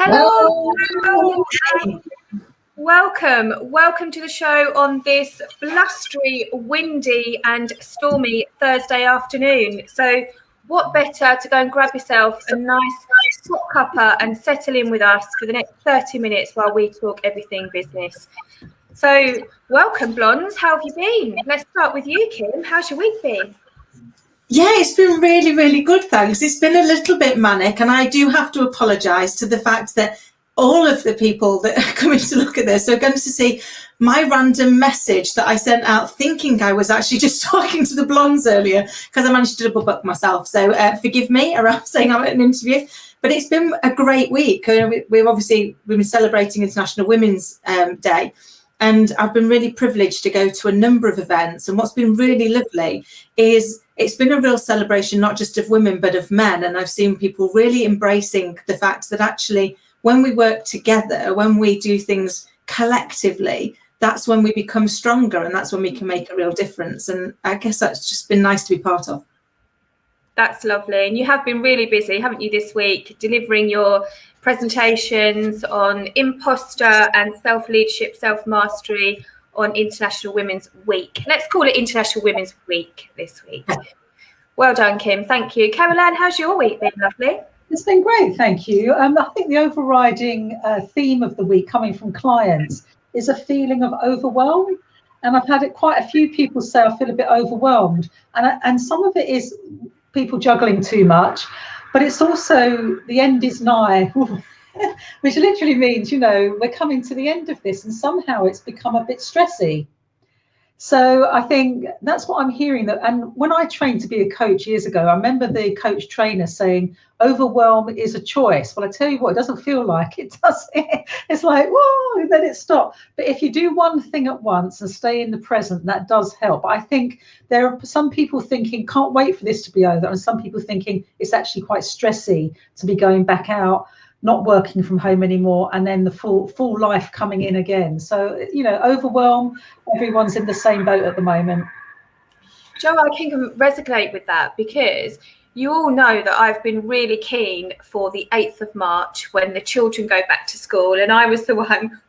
Hello, Hello. welcome to the show on this blustery, windy and stormy Thursday afternoon. So what better to go and grab yourself a nice hot cuppa and settle in with us for the next 30 minutes while we talk everything business. So welcome, Blondes. How have you been? Let's start with you, Kim. How's your week been? Yeah, it's been really, really good, thanks. It's been a little bit manic, and I do have to apologise to the fact that all of the people that are coming to look at this are going to see my random message that I sent out thinking I was actually just talking to the blondes earlier, because I managed to double book myself. So forgive me around saying I'm at an interview, but it's been a great week. We've been celebrating International Women's Day. And I've been really privileged to go to a number of events. And what's been really lovely is it's been a real celebration, not just of women, but of men. And I've seen people really embracing the fact that actually when we work together, when we do things collectively, that's when we become stronger, and that's when we can make a real difference. And I guess that's just been nice to be part of. That's lovely. And you have been really busy, haven't you, this week, delivering your presentations on imposter and self-leadership, self-mastery on International Women's Week. Let's call it International Women's Week this week. Well done, Kim. Thank you. Caroline, how's your week been, lovely? It's been great, thank you. I think the overriding theme of the week coming from clients is a feeling of overwhelm. And I've had quite a few people say I feel a bit overwhelmed. And some of it is people juggling too much, but it's also the end is nigh, which literally means, we're coming to the end of this, and somehow it's become a bit stressy. So I think that's what I'm hearing. And when I trained to be a coach years ago, I remember the coach trainer saying, overwhelm is a choice. Well, I tell you what, it doesn't feel like it, does it? It's like, whoa, then it stops. But if you do one thing at once and stay in the present, that does help. I think there are some people thinking, can't wait for this to be over. And some people thinking it's actually quite stressy to be going back out, not working from home anymore, and then the full life coming in again. So, overwhelm, everyone's in the same boat at the moment. Jo, I can resonate with that, because you all know that I've been really keen for the 8th of March when the children go back to school, and I was the one,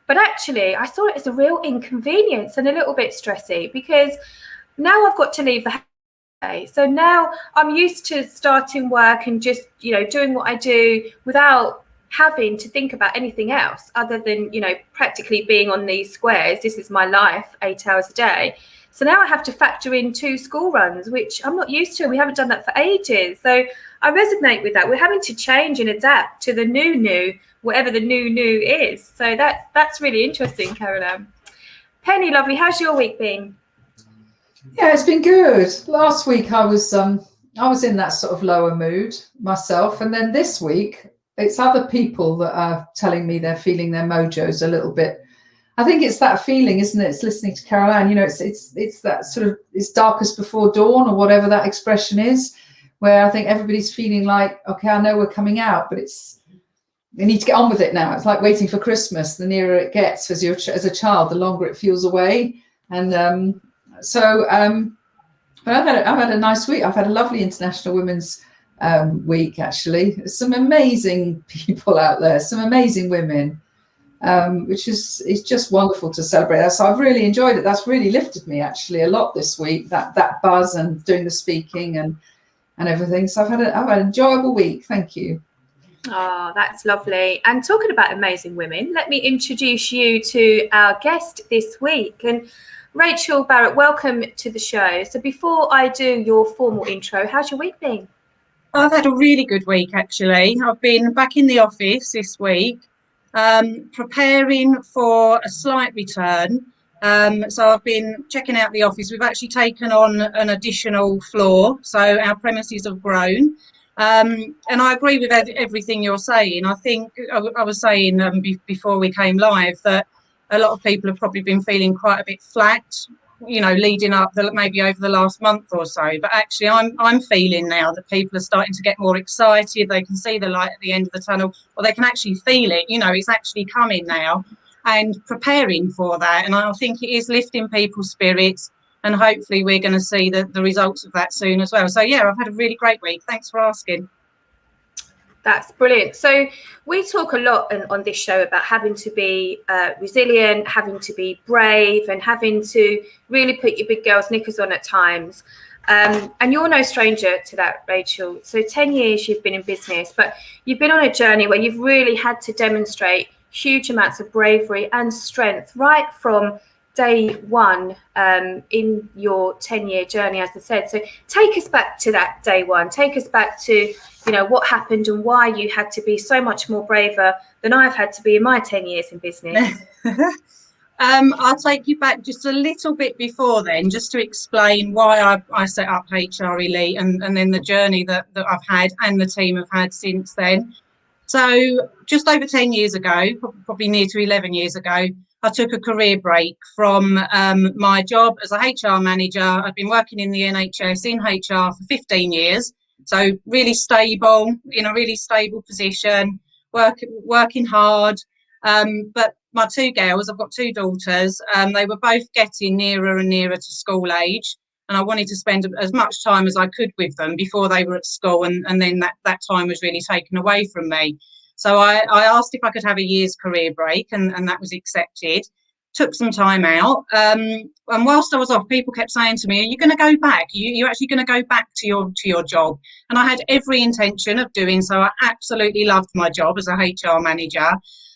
but actually I saw it as a real inconvenience and a little bit stressy, because now I've got to leave the house. So now I'm used to starting work and just, doing what I do without having to think about anything else other than, practically being on these squares. This is my life, 8 hours a day. So now I have to factor in 2 school runs, which I'm not used to. We haven't done that for ages. So I resonate with that. We're having to change and adapt to the new, whatever the new is. So that's really interesting, Caroline. Penny, lovely, how's your week been? Yeah, it's been good. Last week I was in that sort of lower mood myself, and then this week it's other people that are telling me they're feeling their mojos a little bit. I think it's that feeling, isn't it? It's listening to Caroline. It's that sort of, it's darkest before dawn, or whatever that expression is, where I think everybody's feeling like, okay, I know we're coming out, but we need to get on with it now. It's like waiting for Christmas. The nearer it gets as a child, the longer it feels away. And but I've had a nice week. I've had a lovely International Women's Week, actually. There's some amazing people out there, some amazing women, which is just wonderful to celebrate. So I've really enjoyed it. That's really lifted me actually a lot this week, that buzz and doing the speaking and everything. So I've had an enjoyable week. Thank you. Oh, that's lovely. And talking about amazing women, let me introduce you to our guest this week. And Rachel Barratt, welcome to the show. So before I do your formal intro, how's your week been? I've had a really good week, actually. I've been back in the office this week, preparing for a slight return. So I've been checking out the office. We've actually taken on an additional floor, so our premises have grown. And I agree with everything you're saying. I think I was saying before we came live that a lot of people have probably been feeling quite a bit flat, leading up maybe over the last month or so. But actually, I'm feeling now that people are starting to get more excited. They can see the light at the end of the tunnel, or they can actually feel it. It's actually coming now, and preparing for that. And I think it is lifting people's spirits, and hopefully we're going to see the results of that soon as well. So yeah, I've had a really great week. Thanks for asking. That's brilliant. So we talk a lot on this show about having to be resilient, having to be brave, and having to really put your big girl's knickers on at times. And you're no stranger to that, Rachel. So 10 years you've been in business, but you've been on a journey where you've really had to demonstrate huge amounts of bravery and strength right from day one in your 10-year journey, as I said. So take us back to that day one. Take us back to, you know, what happened and why you had to be so much more braver than I've had to be in my 10 years in business. I'll take you back just a little bit before then, just to explain why I set up HR Elite and then the journey that I've had and the team have had since then. So just over 10 years ago, probably near to 11 years ago, I took a career break from my job as a HR manager. I've been working in the NHS in HR for 15 years. So really stable, in a really stable position, working hard. But my two girls, I've got two daughters, they were both getting nearer and nearer to school age. And I wanted to spend as much time as I could with them before they were at school. And then that time was really taken away from me. So I asked if I could have a year's career break, and that was accepted. Took some time out. And whilst I was off, people kept saying to me, are you going to go back? You're actually going to go back to your job? And I had every intention of doing so. I absolutely loved my job as a HR manager.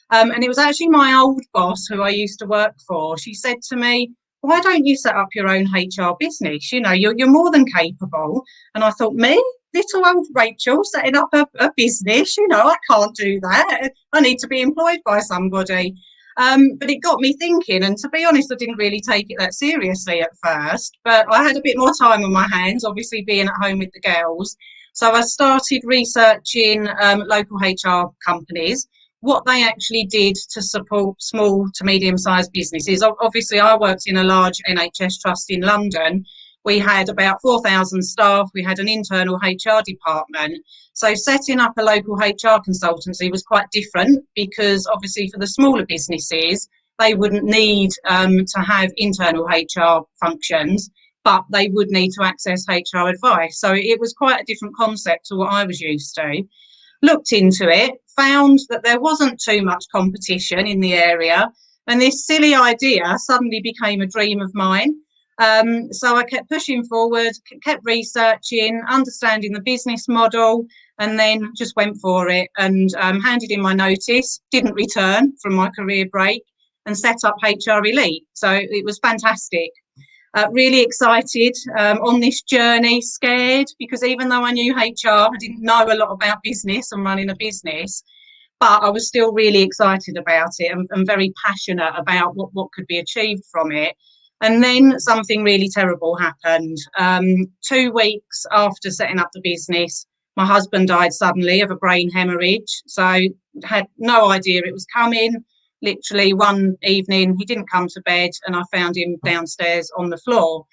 And it was actually my old boss who I used to work for. She said to me, why don't you set up your own HR business? You know, you're more than capable. And I thought, me? Little old Rachel setting up a business? You know, I can't do that. I need to be employed by somebody. But it got me thinking, and to be honest, I didn't really take it that seriously at first, but I had a bit more time on my hands, obviously being at home with the girls. So I started researching local HR companies, what they actually did to support small to medium-sized businesses. Obviously, I worked in a large NHS trust in London. We had about 4,000 staff. We had an internal HR department. So setting up a local HR consultancy was quite different, because obviously for the smaller businesses, they wouldn't need to have internal HR functions, but they would need to access HR advice. So it was quite a different concept to what I was used to. Looked into it, found that there wasn't too much competition in the area, and this silly idea suddenly became a dream of mine. So I kept pushing forward, kept researching, understanding the business model, and then just went for it and handed in my notice, didn't return from my career break, and set up HR Elite. So it was fantastic. Really excited on this journey, scared, because even though I knew HR, I didn't know a lot about business and running a business, but I was still really excited about it and very passionate about what could be achieved from it. And then something really terrible happened. 2 weeks after setting up the business, my husband died suddenly of a brain hemorrhage. So had no idea it was coming. Literally one evening, he didn't come to bed, and I found him downstairs on the floor.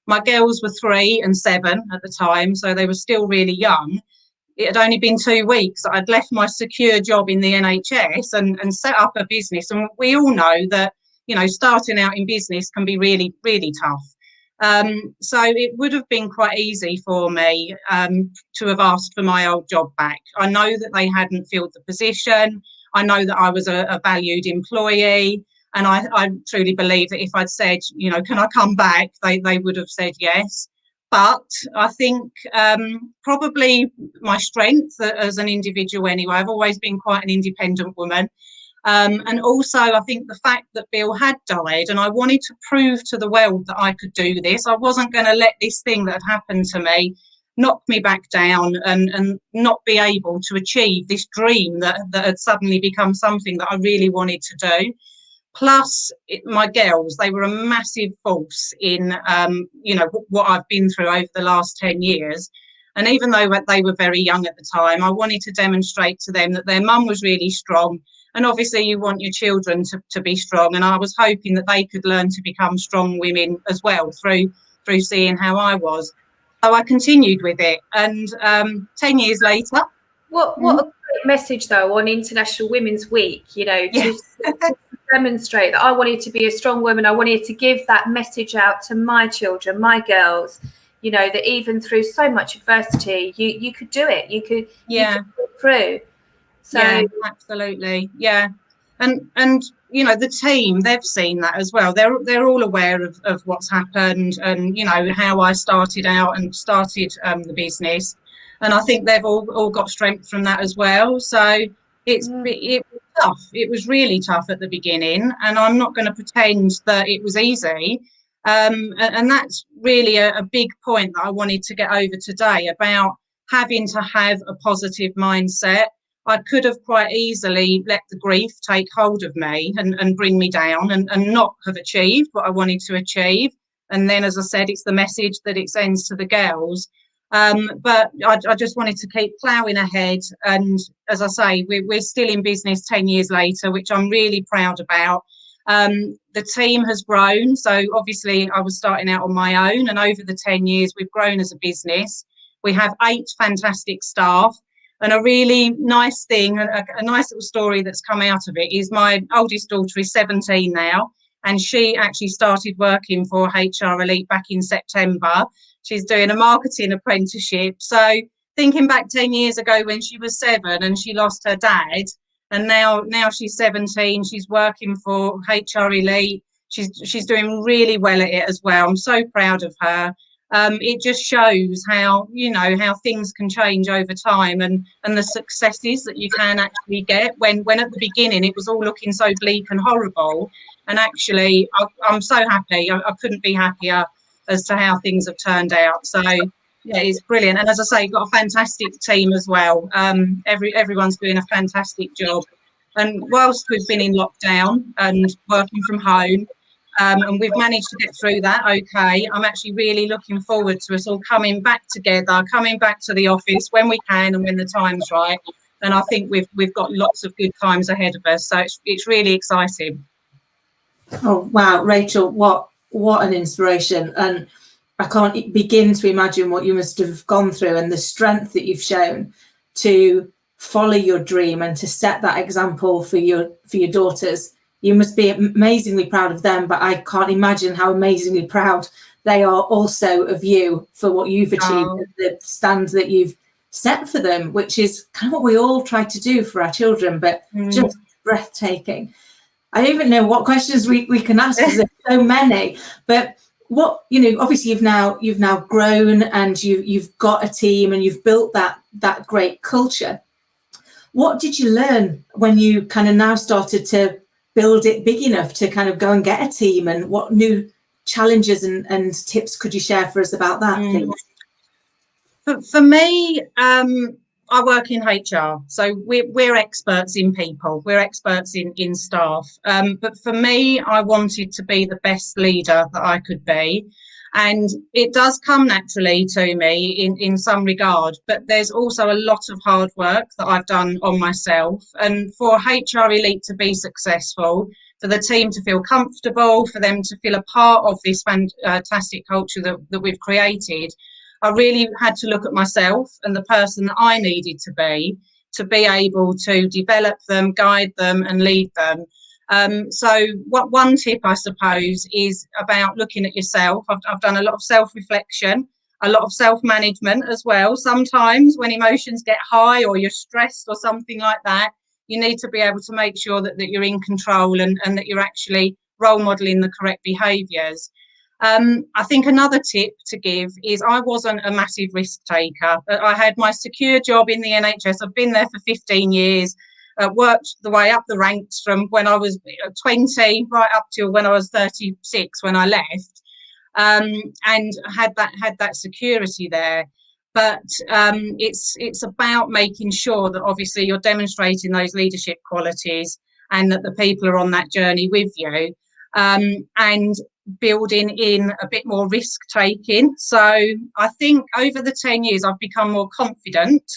My girls were 3 and 7 at the time, so they were still really young. It had only been 2 weeks that I'd left my secure job in the NHS and set up a business. And we all know that, you know, starting out in business can be really, really tough. So it would have been quite easy for me to have asked for my old job back. I know that they hadn't filled the position. I know that I was a valued employee, and I truly believe that if I'd said, you know, can I come back, they would have said yes. But I think probably my strength as an individual anyway, I've always been quite an independent woman. And also, I think the fact that Bill had died, and I wanted to prove to the world that I could do this. I wasn't going to let this thing that had happened to me knock me back down and not be able to achieve this dream that had suddenly become something that I really wanted to do. Plus, my girls, they were a massive force in, you know, what I've been through over the last 10 years. And even though they were very young at the time, I wanted to demonstrate to them that their mum was really strong. And obviously you want your children to be strong. And I was hoping that they could learn to become strong women as well through seeing how I was. So I continued with it. And 10 years later. What a great message, though, on International Women's Week, you know, to demonstrate that I wanted to be a strong woman. I wanted to give that message out to my children, my girls, you know, that even through so much adversity, you could do it. You could get through. So yeah, absolutely. Yeah. And you know, the team, they've seen that as well. They're all aware of what's happened, and you know how I started out and started the business, and I think they've all got strength from that as well. So it was tough. It was really tough at the beginning, and I'm not going to pretend that it was easy. And that's really a big point that I wanted to get over today about having to have a positive mindset. I could have quite easily let the grief take hold of me and bring me down and not have achieved what I wanted to achieve. And then, as I said, it's the message that it sends to the girls. But I just wanted to keep ploughing ahead. And as I say, we're still in business 10 years later, which I'm really proud about. The team has grown. So obviously I was starting out on my own, and over the 10 years, we've grown as a business. We have 8 fantastic staff. And a really nice thing, a nice little story that's come out of it is my oldest daughter is 17 now, and she actually started working for HR Elite back in September. She's doing a marketing apprenticeship. So thinking back 10 years ago when she was 7 and she lost her dad, and now she's 17, she's working for HR Elite. She's doing really well at it as well. I'm so proud of her. It just shows how, you know, how things can change over time, and the successes that you can actually get when at the beginning it was all looking so bleak and horrible. And actually, I'm so happy. I couldn't be happier as to how things have turned out. So yeah, it's brilliant. And as I say, got a fantastic team as well. Everyone's doing a fantastic job. And whilst we've been in lockdown and working from home, and we've managed to get through that okay, I'm actually really looking forward to us all coming back together, coming back to the office when we can and when the time's right. And I think we've got lots of good times ahead of us. So it's really exciting. Oh wow, Rachel, what an inspiration. And I can't begin to imagine what you must have gone through and the strength that you've shown to follow your dream and to set that example for your daughters. You must be amazingly proud of them, but I can't imagine how amazingly proud they are also of you for what you've achieved, the stand that you've set for them, which is kind of what we all try to do for our children, but just breathtaking. I don't even know what questions we can ask because there's so many. But what, you know, obviously you've now grown and you've got a team and you've built that great culture. What did you learn when you kind of now started to build it big enough to kind of go and get a team, and what new challenges and tips could you share for us about that, please? For me, I work in HR, so we're experts in people, we're experts in staff. But for me, I wanted to be the best leader that I could be. And it does come naturally to me in some regard, but there's also a lot of hard work that I've done on myself. And for HR Elite to be successful, for the team to feel comfortable, for them to feel a part of this fantastic culture that we've created, I really had to look at myself and the person that I needed to be able to develop them, guide them and lead them. So what one tip, I suppose, is about looking at yourself. I've done a lot of self-reflection, a lot of self-management as well. Sometimes when emotions get high or you're stressed or something like that, you need to be able to make sure that you're in control and that you're actually role modelling the correct behaviours. I think another tip to give is I wasn't a massive risk taker. I had my secure job in the NHS. I've been there for 15 years. Worked the way up the ranks from when I was 20 right up till when I was 36 when I left, and had that security there. But it's about making sure that obviously you're demonstrating those leadership qualities and that the people are on that journey with you, and building in a bit more risk taking. So I think over the 10 years I've become more confident.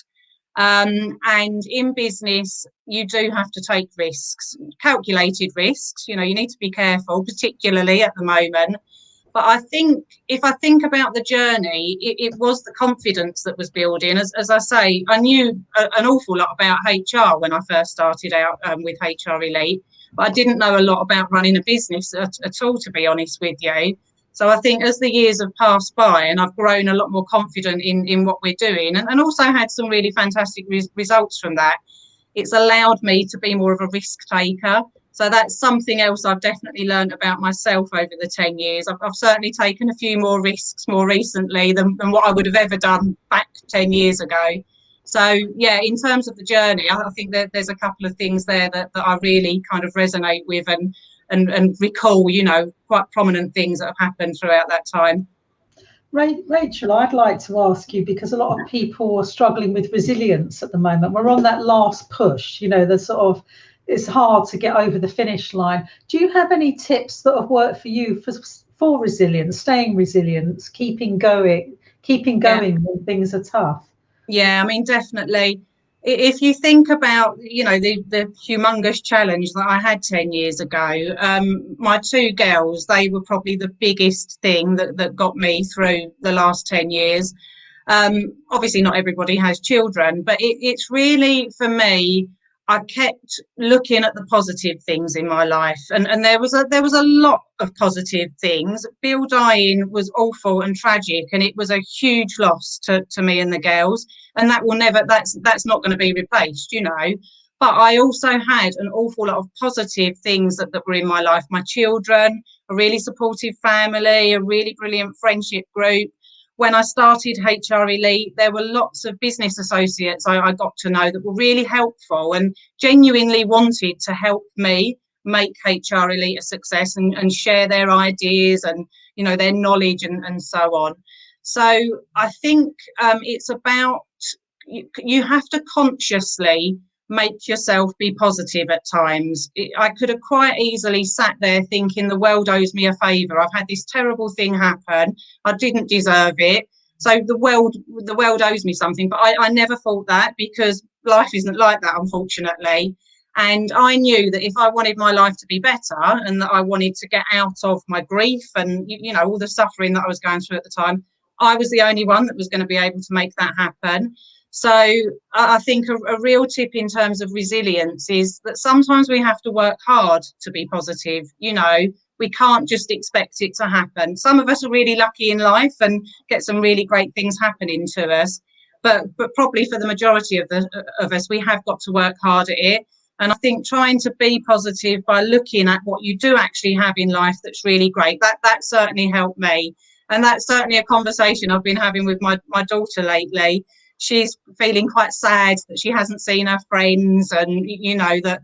And in business, you do have to take risks, calculated risks. You know, you need to be careful, particularly at the moment. But I think if I think about the journey, it was the confidence that was building. As I say, I knew an awful lot about HR when I first started out with HR Elite, but I didn't know a lot about running a business at all, to be honest with you. So I think as the years have passed by and I've grown a lot more confident in what we're doing and also had some really fantastic results from that, it's allowed me to be more of a risk taker. So that's something else I've definitely learned about myself over the 10 years. I've certainly taken a few more risks more recently than what I would have ever done back 10 years ago. So, yeah, in terms of the journey, I think that there's a couple of things there that I really kind of resonate with and recall, you know, quite prominent things that have happened throughout that time. Rachel, I'd like to ask you, because a lot of people are struggling with resilience at the moment. We're on that last push, you know, the sort of, it's hard to get over the finish line. Do you have any tips that have worked for you for resilience, staying resilient, keeping going when things are tough? Yeah, I mean, definitely. If you think about, you know, the humongous challenge that I had 10 years ago, my two girls, they were probably the biggest thing that got me through the last 10 years. Obviously, not everybody has children, but it's really, for me, I kept looking at the positive things in my life, and there was a lot of positive things. Bill dying was awful and tragic, and it was a huge loss to me and the girls, and that will never, that's not going to be replaced, you know. But I also had an awful lot of positive things that were in my life. My children, a really supportive family, a really brilliant friendship group. When I started HR Elite, there were lots of business associates I got to know that were really helpful and genuinely wanted to help me make HR Elite a success and share their ideas and, you know, their knowledge and so on. So I think it's about, you have to consciously make yourself be positive at times. I could have quite easily sat there thinking the world owes me a favour. I've had this terrible thing happen. I didn't deserve it. So the world owes me something. But I never thought that, because life isn't like that, unfortunately. And I knew that if I wanted my life to be better and that I wanted to get out of my grief and, you know, all the suffering that I was going through at the time, I was the only one that was going to be able to make that happen. So I think a real tip in terms of resilience is that sometimes we have to work hard to be positive. You know, we can't just expect it to happen. Some of us are really lucky in life and get some really great things happening to us. But probably for the majority of us, we have got to work hard at it. And I think trying to be positive by looking at what you do actually have in life that's really great, that certainly helped me. And that's certainly a conversation I've been having with my daughter lately. She's feeling quite sad that she hasn't seen her friends, and you know that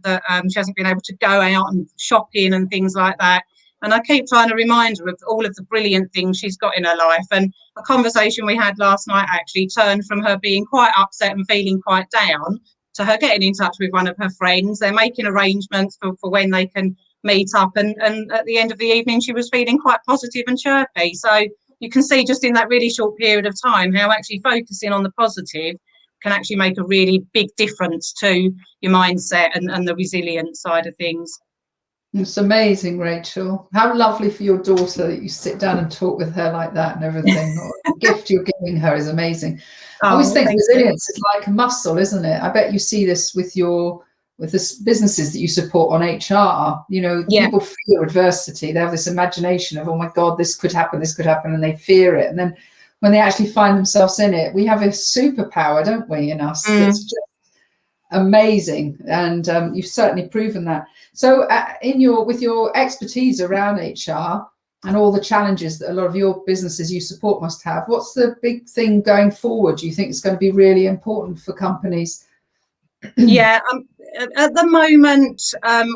she hasn't been able to go out and shopping and things like that. And I keep trying to remind her of all of the brilliant things she's got in her life. And a conversation we had last night actually turned from her being quite upset and feeling quite down to her getting in touch with one of her friends. They're making arrangements for when they can meet up. And at the end of the evening, she was feeling quite positive and chirpy. So you can see just in that really short period of time how actually focusing on the positive can actually make a really big difference to your mindset and the resilient side of things. It's amazing, Rachel. How lovely for your daughter that you sit down and talk with her like that and everything. The gift you're giving her is amazing. I always think resilience is like a muscle, isn't it? I bet you see this with the businesses that you support on HR. You know, people fear adversity. They have this imagination of, oh my God, this could happen, and they fear it. And then when they actually find themselves in it, we have a superpower, don't we, in us? That's just amazing. And you've certainly proven that. So with your expertise around HR and all the challenges that a lot of your businesses you support must have, what's the big thing going forward do you think is going to be really important for companies? Yeah, at the moment,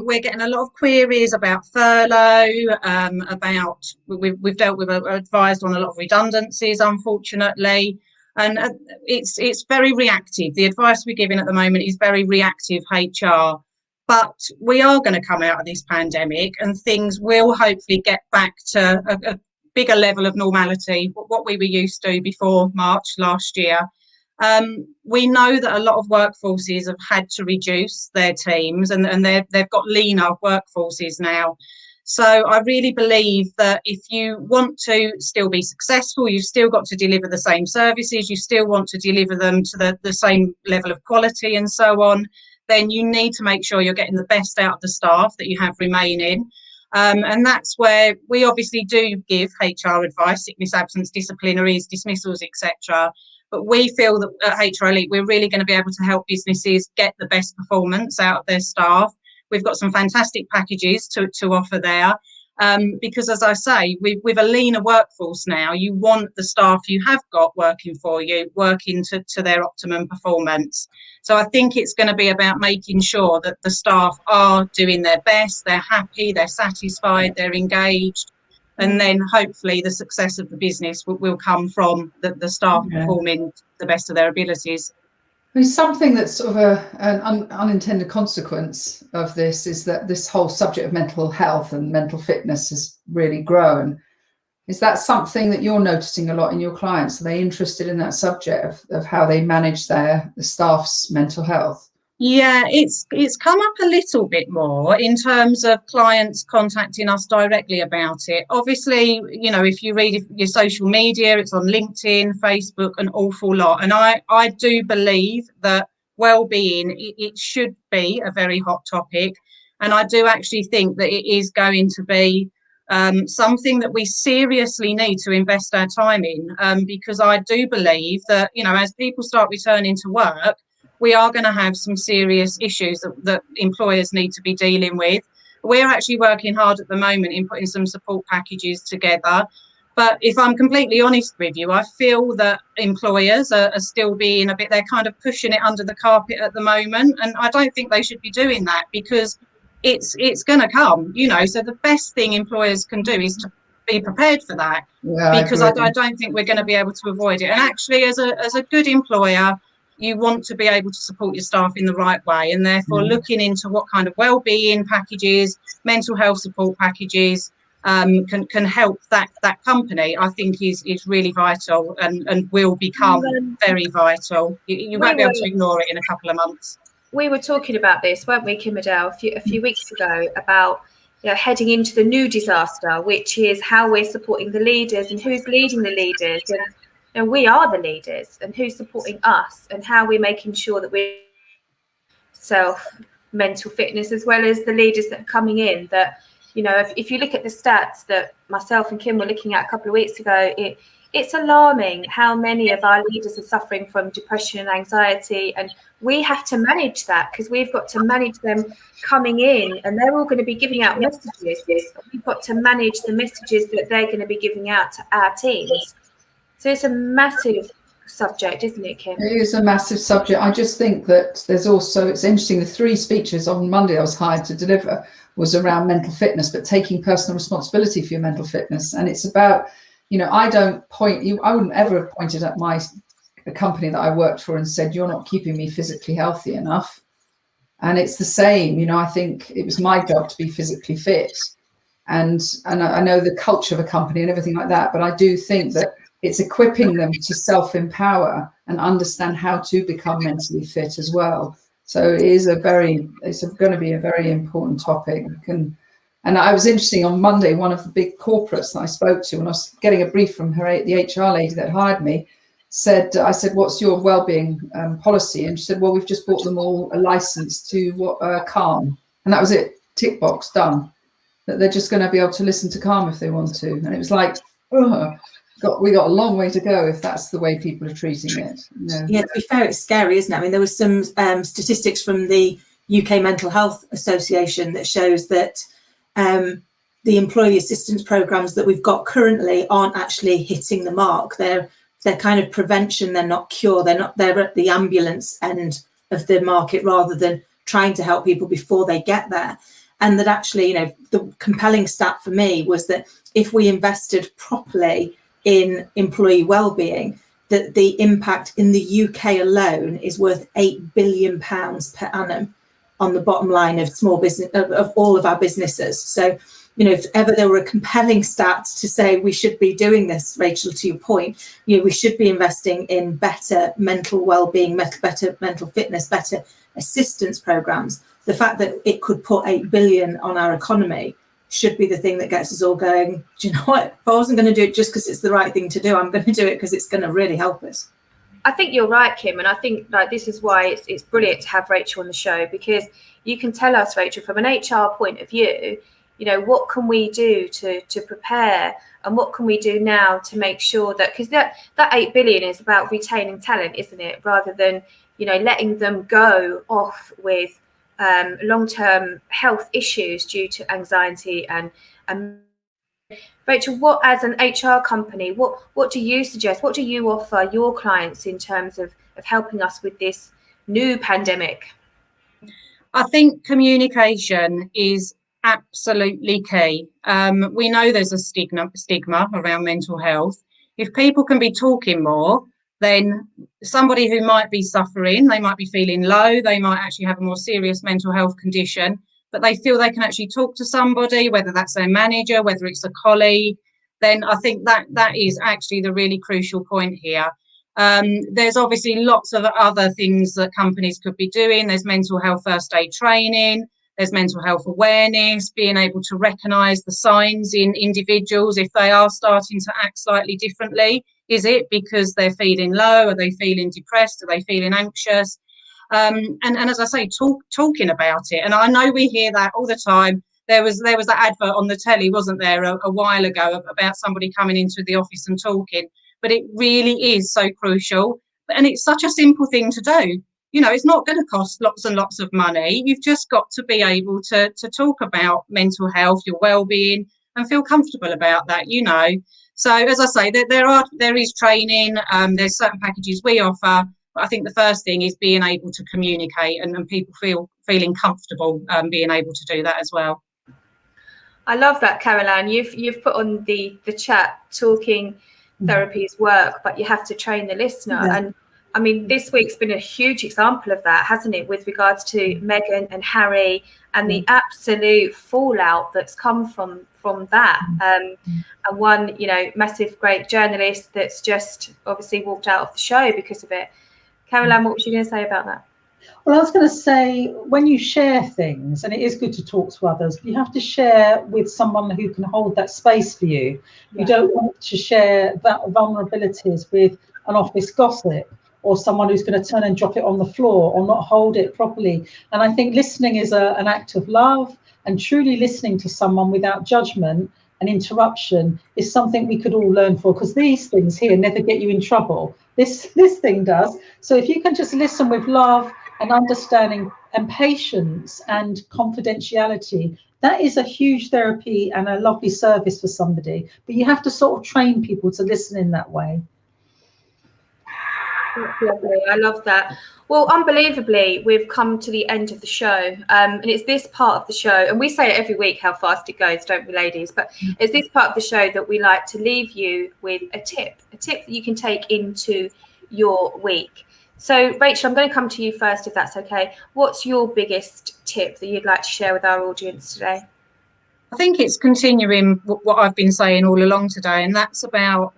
we're getting a lot of queries about furlough, we've dealt with, advised on a lot of redundancies, unfortunately, and it's very reactive. The advice we're giving at the moment is very reactive HR, but we are going to come out of this pandemic and things will hopefully get back to a bigger level of normality, what we were used to before March last year. We know that a lot of workforces have had to reduce their teams and they've got leaner workforces now. So I really believe that if you want to still be successful, you've still got to deliver the same services, you still want to deliver them to the same level of quality and so on, then you need to make sure you're getting the best out of the staff that you have remaining. And that's where we obviously do give HR advice, sickness, absence, disciplinaries, dismissals, etc. But we feel that at HR Elite, we're really going to be able to help businesses get the best performance out of their staff. We've got some fantastic packages to offer there. Because, as I say, with a leaner workforce now, you want the staff you have got working for you, working to their optimum performance. So I think it's going to be about making sure that the staff are doing their best, they're happy, they're satisfied, they're engaged. And then hopefully the success of the business will come from the staff performing to the best of their abilities. I mean, something that's sort of an unintended consequence of this is that this whole subject of mental health and mental fitness has really grown. Is that something that you're noticing a lot in your clients? Are they interested in that subject of how they manage the staff's mental health? Yeah, it's come up a little bit more in terms of clients contacting us directly about it. Obviously, you know, if you read your social media, it's on LinkedIn, Facebook, an awful lot. And I do believe that well-being, it should be a very hot topic. And I do actually think that it is going to be something that we seriously need to invest our time in, because I do believe that, you know, as people start returning to work, we are going to have some serious issues that employers need to be dealing with. We're actually working hard at the moment in putting some support packages together. But if I'm completely honest with you, I feel that employers are still being a bit, they're kind of pushing it under the carpet at the moment. And I don't think they should be doing that, because it's going to come, you know. So the best thing employers can do is to be prepared for that, because I don't think we're going to be able to avoid it. And actually, as a good employer, you want to be able to support your staff in the right way, and therefore looking into what kind of well-being packages, mental health support packages can help that company, I think is really vital and will become very vital. You won't be able to ignore it in a couple of months. We were talking about this, weren't we, Kim Adele, a few weeks ago, about, you know, heading into the new disaster, which is how we're supporting the leaders and who's leading the leaders. And we are the leaders, and who's supporting us, and how we're making sure that we're mental fitness, as well as the leaders that are coming in. That, you know, if you look at the stats that myself and Kim were looking at a couple of weeks ago, it's alarming how many of our leaders are suffering from depression and anxiety, and we have to manage that, because we've got to manage them coming in, and they're all going to be giving out messages. We've got to manage the messages that they're going to be giving out to our teams. So it's a massive subject, isn't it, Kim? It is a massive subject. I just think that there's also, it's interesting, the 3 speeches on Monday I was hired to deliver was around mental fitness, but taking personal responsibility for your mental fitness. And it's about, you know, I wouldn't ever have pointed at the company that I worked for and said, you're not keeping me physically healthy enough. And it's the same, you know, I think it was my job to be physically fit. And I know the culture of a company and everything like that, but I do think that it's equipping them to self-empower and understand how to become mentally fit as well. So it's going to be a very important topic. And I was interesting on Monday, one of the big corporates that I spoke to, when I was getting a brief from the HR lady that hired me, I said, what's your wellbeing policy? And she said, well, we've just bought them all a license to Calm. And that was it, tick box, done. That they're just going to be able to listen to Calm if they want to. And it was like, we got a long way to go if that's the way people are treating it. Yeah, to be fair, it's scary, isn't it? I mean, there was some statistics from the UK Mental Health Association that shows that the employee assistance programs that we've got currently aren't actually hitting the mark. They're kind of prevention, they're not cure, they're at the ambulance end of the market rather than trying to help people before they get there. And that actually, you know, the compelling stat for me was that if we invested properly in employee well-being, that the impact in the UK alone is worth £8 billion per annum on the bottom line of small business, of all of our businesses. So, you know, if ever there were a compelling stat to say we should be doing this, Rachel, to your point, you know, we should be investing in better mental well-being, better mental fitness, better assistance programs. The fact that it could put 8 billion on our economy should be the thing that gets us all going, do you know what? If I wasn't going to do it just because it's the right thing to do, I'm going to do it because it's going to really help us. I think you're right, Kim, and I think this is why it's brilliant to have Rachel on the show, because you can tell us, Rachel, from an HR point of view, you know, what can we do to prepare, and what can we do now to make sure that, because that 8 billion is about retaining talent, isn't it, rather than, you know, letting them go off with long-term health issues due to anxiety and Rachel, what, as an HR company, what do you suggest? What do you offer your clients in terms of helping us with this new pandemic? I think communication is absolutely key. We know there's a stigma around mental health. If people can be talking more, then somebody who might be suffering, they might be feeling low, they might actually have a more serious mental health condition, but they feel they can actually talk to somebody, whether that's their manager, whether it's a colleague, then I think that is actually the really crucial point here. There's obviously lots of other things that companies could be doing. There's mental health first aid training, there's mental health awareness, being able to recognise the signs in individuals if they are starting to act slightly differently. Is it because they're feeling low? Are they feeling depressed? Are they feeling anxious? And as I say, talking about it. And I know we hear that all the time. There was that advert on the telly, wasn't there, a while ago, about somebody coming into the office and talking. But it really is so crucial. And it's such a simple thing to do. You know, it's not going to cost lots and lots of money. You've just got to be able to talk about mental health, your well-being, and feel comfortable about that, you know. So, as I say, there is training, there's certain packages we offer. But I think the first thing is being able to communicate and people feeling comfortable being able to do that as well. I love that, Caroline. You've put on the chat, talking therapies work, but you have to train the listener. Yeah. And I mean, this week's been a huge example of that, hasn't it, with regards to Meghan and Harry and the absolute fallout that's come from that. And one, you know, massive, great journalist that's just obviously walked out of the show because of it. Caroline, what was you going to say about that? Well, I was going to say, when you share things, and it is good to talk to others, you have to share with someone who can hold that space for you. Yeah. You don't want to share that vulnerabilities with an office gossip or someone who's going to turn and drop it on the floor or not hold it properly. And I think listening is an act of love, and truly listening to someone without judgment and interruption is something we could all learn for, because these things here never get you in trouble. This thing does. So if you can just listen with love and understanding and patience and confidentiality, that is a huge therapy and a lovely service for somebody. But you have to sort of train people to listen in that way. That's lovely. I love that. Well, unbelievably, we've come to the end of the show, and it's this part of the show, and we say it every week how fast it goes, don't we, ladies? But it's this part of the show that we like to leave you with a tip that you can take into your week. So, Rachel, I'm going to come to you first, if that's okay. What's your biggest tip that you'd like to share with our audience today? I think it's continuing what I've been saying all along today, and that's about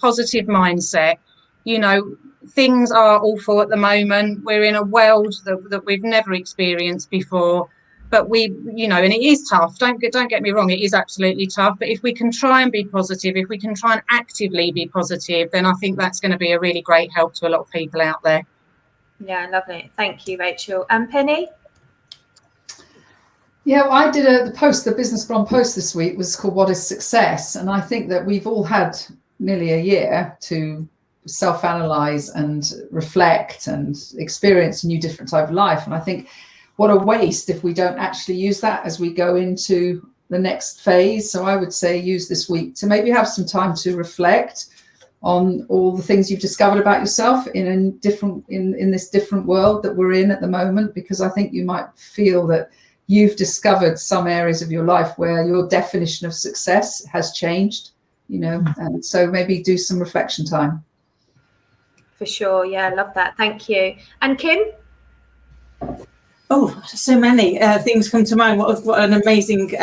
positive mindset. You know, things are awful at the moment. We're in a world that we've never experienced before, but you know, and it is tough. Don't get me wrong, it is absolutely tough. But if we can try and be positive, if we can try and actively be positive, then I think that's going to be a really great help to a lot of people out there. Yeah, lovely. Thank you, Rachel. And Penny? Yeah, I did the Business Blonde post this week was called "What is Success?" And I think that we've all had nearly a year to self-analyze and reflect and experience a new different type of life. And I think what a waste if we don't actually use that as we go into the next phase. So I would say use this week to maybe have some time to reflect on all the things you've discovered about yourself in this different world that we're in at the moment, because I think you might feel that you've discovered some areas of your life where your definition of success has changed, you know, and so maybe do some reflection time. For sure. Yeah, I love that. Thank you. And Kim? Oh, so many things come to mind. What an amazing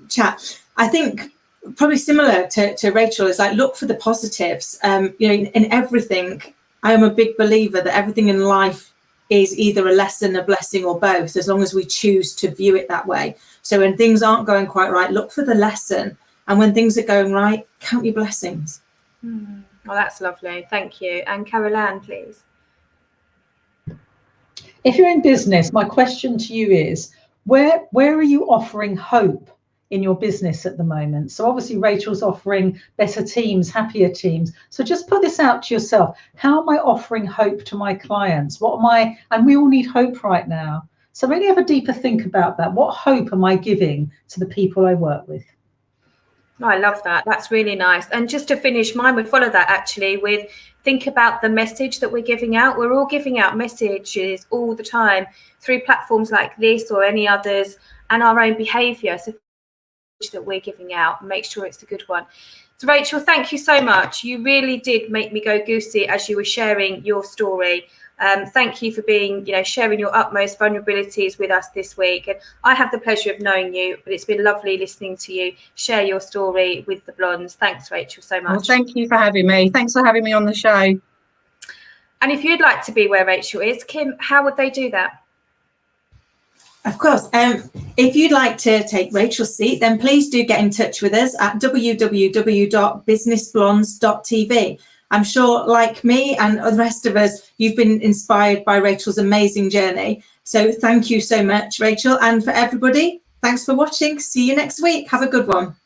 chat. I think probably similar to Rachel is like, look for the positives. You know, in everything, I am a big believer that everything in life is either a lesson, a blessing, or both, as long as we choose to view it that way. So when things aren't going quite right, look for the lesson. And when things are going right, count your blessings. Well, that's lovely. Thank you. And Caroline, please. If you're in business, my question to you is, where are you offering hope in your business at the moment. So obviously Rachel's offering better teams, happier teams. So just put this out to yourself. How am I offering hope to my clients? What am I, and we all need hope right now. So really have a deeper think about that. What hope am I giving to the people I work with? Oh, I love that. That's really nice. And just to finish, mine would follow that actually with think about the message that we're giving out. We're all giving out messages all the time through platforms like this or any others, and our own behaviour. So that we're giving out, make sure it's a good one. So Rachel, thank you so much. You really did make me go goosey as you were sharing your story. Thank you for being, sharing your utmost vulnerabilities with us this week. And I have the pleasure of knowing you, but it's been lovely listening to you share your story with the Blondes. Thanks, Rachel, so much. Well, thank you for having me. Thanks for having me on the show. And if you'd like to be where Rachel is, Kim, how would they do that? Of course. If you'd like to take Rachel's seat, then please do get in touch with us at www.businessblondes.tv. I'm sure, like me and the rest of us, you've been inspired by Rachel's amazing journey. So thank you so much, Rachel. And for everybody, thanks for watching. See you next week. Have a good one.